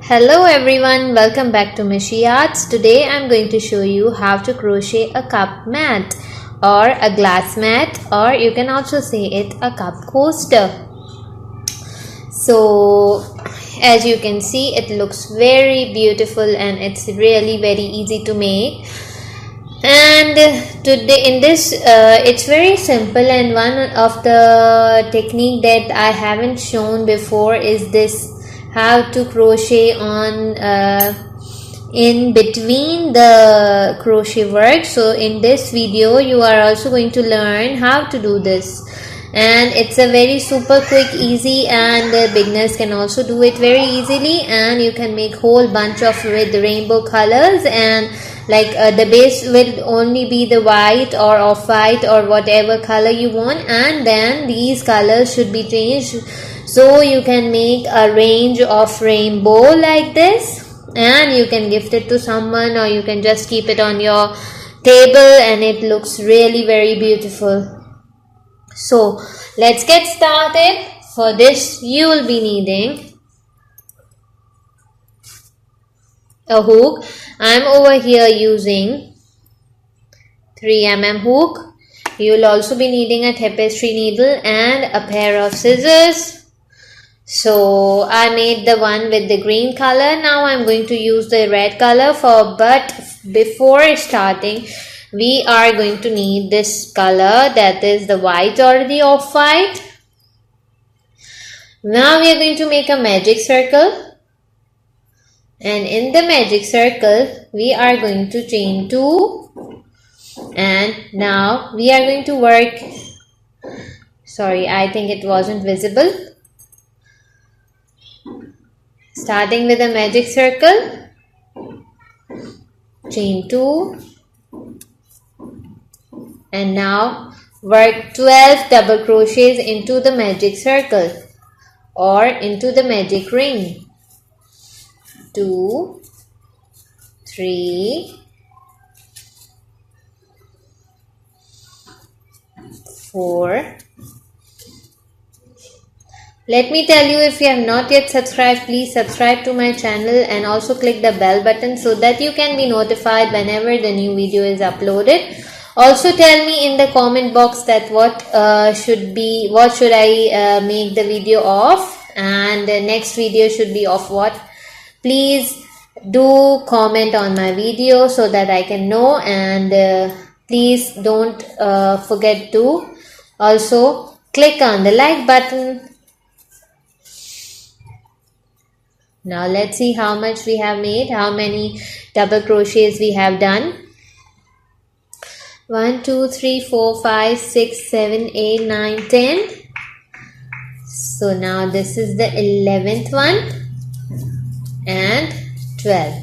Hello everyone, welcome back to Mishi Arts. Today I'm going to show you how to crochet a cup mat or a glass mat, or you can also say it a cup coaster. So as you can see, it looks very beautiful and it's really very easy to make. And today in this it's very simple, and one of the technique that I haven't shown before is this, how to crochet on in between the crochet work. So in this video you are also going to learn how to do this, and it's a very super quick, easy, and beginners can also do it very easily. And you can make whole bunch of with rainbow colors, and like the base will only be the white or off-white or whatever color you want, and then these colors should be changed so you can make a range of rainbow like this, and you can gift it to someone, or you can just keep it on your table, and it looks really very beautiful. So let's get started. For this you will be needing a hook. I'm over here using 3mm hook. You will also be needing a tapestry needle and a pair of scissors. So I made the one with the green color. Now I'm going to use the red color but before starting we are going to need this color, that is the white or the off-white. Now we are going to make a magic circle, and in the magic circle we are going to chain 2, and now we are going to work, sorry, I think it wasn't visible. Starting with a magic circle, chain 2, and now work 12 double crochets into the magic circle or into the magic ring. 2, 3, 4. Let me tell you, if you have not yet subscribed, please subscribe to my channel and also click the bell button so that you can be notified whenever the new video is uploaded. Also tell me in the comment box that what should I make the video of, and the next video should be of what. Please do comment on my video so that I can know, and please don't forget to also click on the like button. Now let's see how much we have made, how many double crochets we have done. 1, 2, 3, 4, 5, 6, 7, 8, 9, 10. So now this is the 11th one and 12.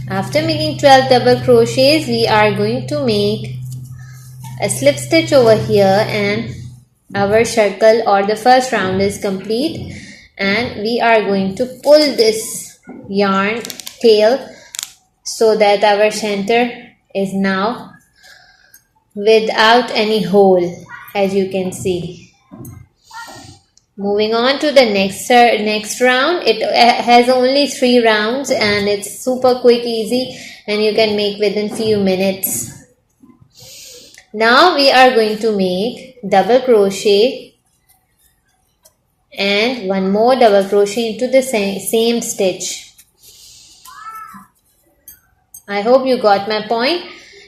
After making 12 double crochets, we are going to make a slip stitch over here, and our circle or the first round is complete. And we are going to pull this yarn tail so that our center is now without any hole, as you can see. Moving on to the next round. It has only 3 rounds and it's super quick, easy, and you can make within few minutes. Now we are going to make double crochet and one more double crochet into the same stitch. I hope you got my point.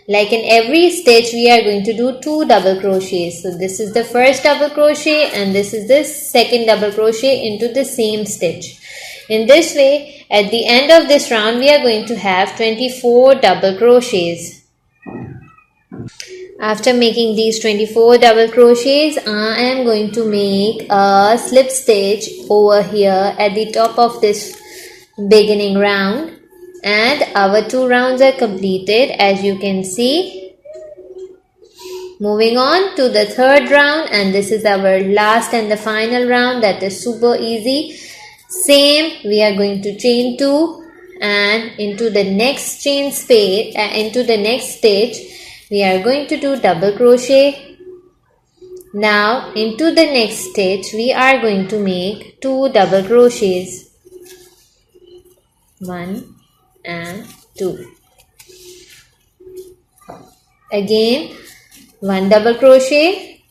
Like in every stitch we are going to do 2 double crochets. So this is the first double crochet and this is the second double crochet into the same stitch. In this way, at the end of this round we are going to have 24 double crochets. After making these 24 double crochets, I am going to make a slip stitch over here at the top of this beginning round, and our 2 rounds are completed, as you can see. Moving on to the third round, and this is our last and the final round. That is super easy. Same, we are going to chain 2, and into the next into the next stitch we are going to do double crochet. Now into the next stitch we are going to make 2 double crochets. 1 and 2. Again 1 double crochet.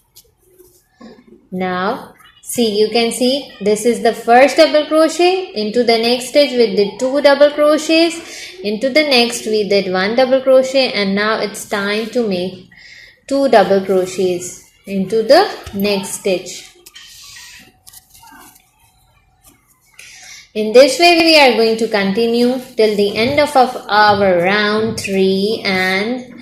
Now see, you can see this is the first double crochet. Into the next stitch we did 2 double crochets. Into the next we did 1 double crochet, and now it's time to make 2 double crochets into the next stitch. In this way we are going to continue till the end of our round 3, and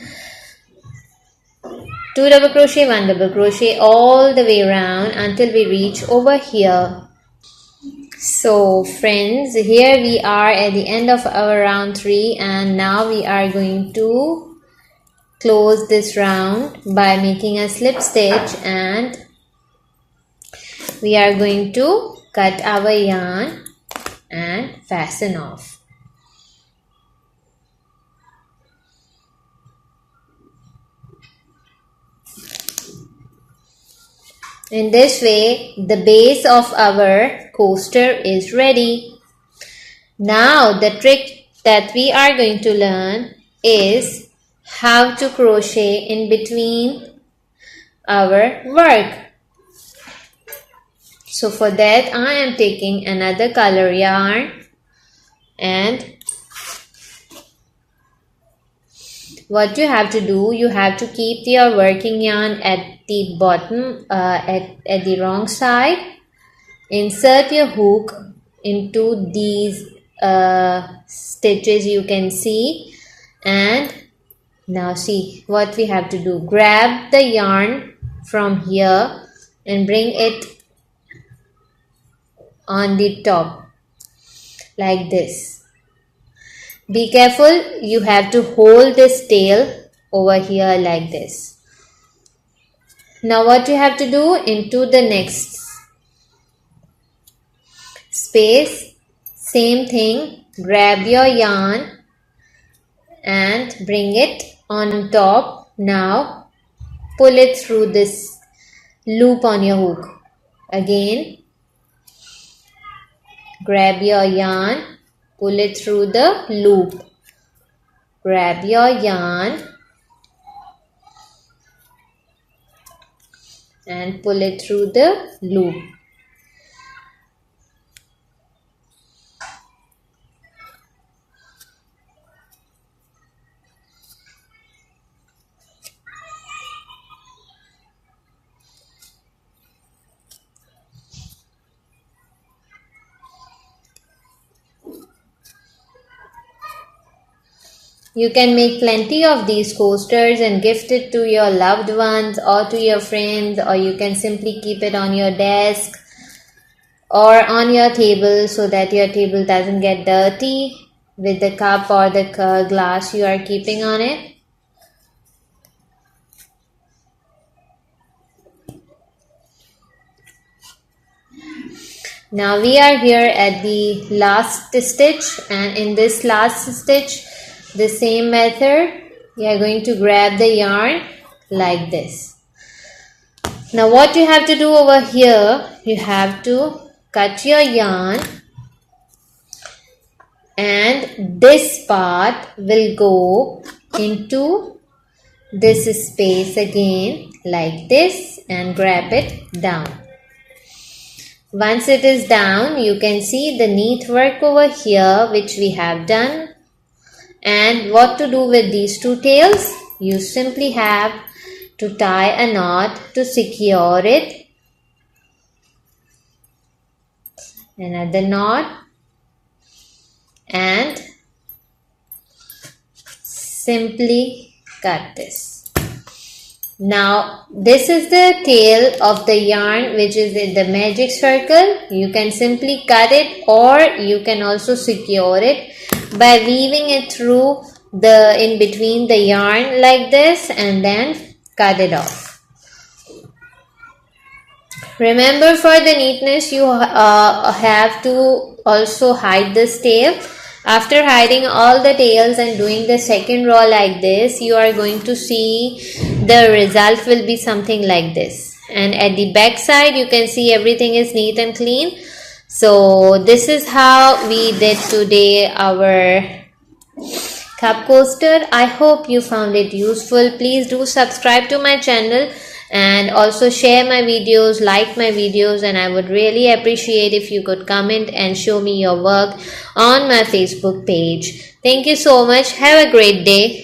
2 double crochet, 1 double crochet all the way around until we reach over here. So friends, here we are at the end of our round 3, and now we are going to close this round by making a slip stitch, and we are going to cut our yarn and fasten off. In this way, the base of our coaster is ready. Now the trick that we are going to learn is how to crochet in between our work. So for that I am taking another color yarn, and what you have to do, you have to keep your working yarn at the bottom, at the wrong side. Insert your hook into these stitches, you can see, and now see what we have to do. Grab the yarn from here and bring it on the top like this. Be careful, you have to hold this tail over here like this. Now what you have to do, into the next space, same thing, grab your yarn and bring it on top. Now pull it through this loop on your hook. Again, grab your yarn, pull it through the loop. Grab your yarn and pull it through the loop. You can make plenty of these coasters and gift it to your loved ones or to your friends, or you can simply keep it on your desk or on your table so that your table doesn't get dirty with the cup or the glass you are keeping on it. Now we are here at the last stitch, and in this last stitch, the same method, we are going to grab the yarn like this. Now what you have to do over here, you have to cut your yarn, and this part will go into this space again like this, and grab it down. Once it is down, you can see the neat work over here which we have done. And what to do with these two tails? You simply have to tie a knot to secure it. Another knot, and simply cut this. Now this is the tail of the yarn which is in the magic circle. You can simply cut it, or you can also secure it by weaving it through the in between the yarn like this, and then cut it off. Remember, for the neatness, you have to also hide this tail. After hiding all the tails and doing the second row like this, you are going to see the result will be something like this. And at the back side, you can see everything is neat and clean. So this is how we did today our cup coaster. I hope you found it useful. Please do subscribe to my channel and also share my videos, like my videos, and I would really appreciate if you could comment and show me your work on my Facebook page. Thank you so much. Have a great day.